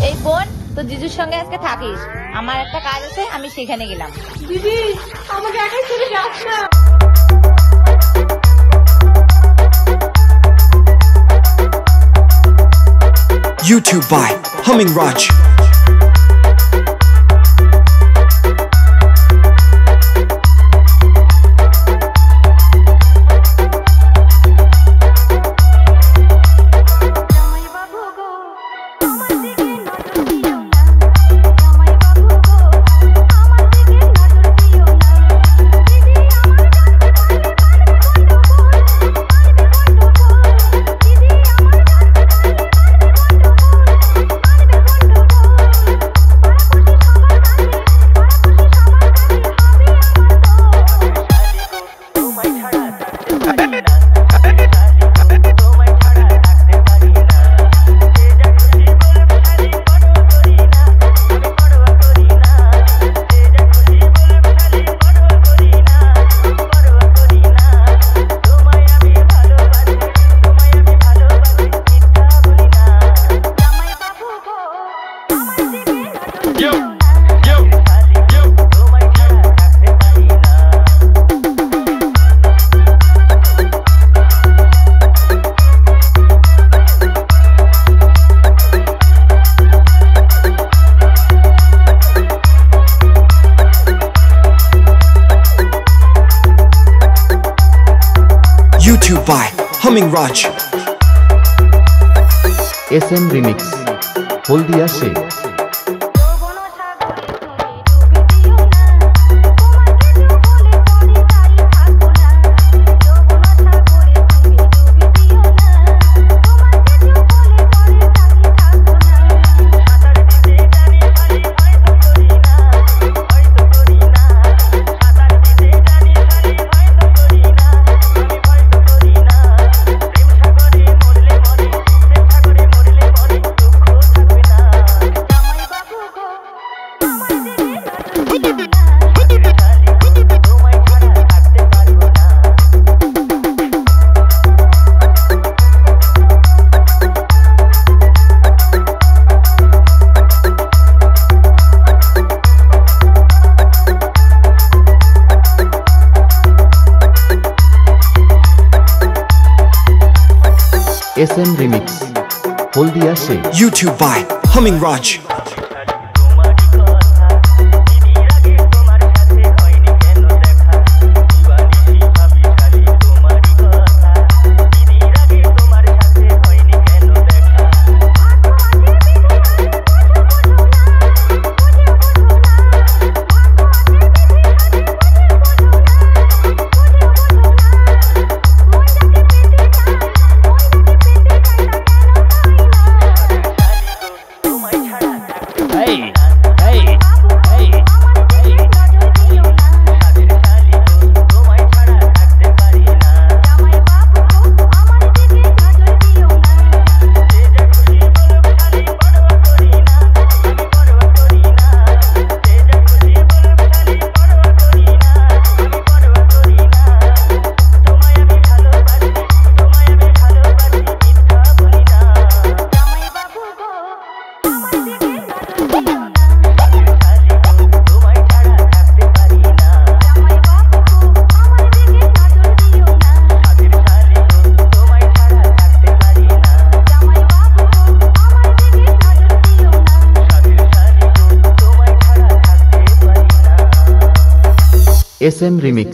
এই বোন, তো জিজুর সঙ্গে আজকে থাকিস, আমার একটা কাজ আছে, আমি সেখানে গেলাম। দিদি আমাকে একাই ছেড়ে যাস না। YouTube by Humming Raj. YouTube by Humming Raj. SM Remix Haldia say SM Remix Haldia say YouTube by Humming Raj. SM Remix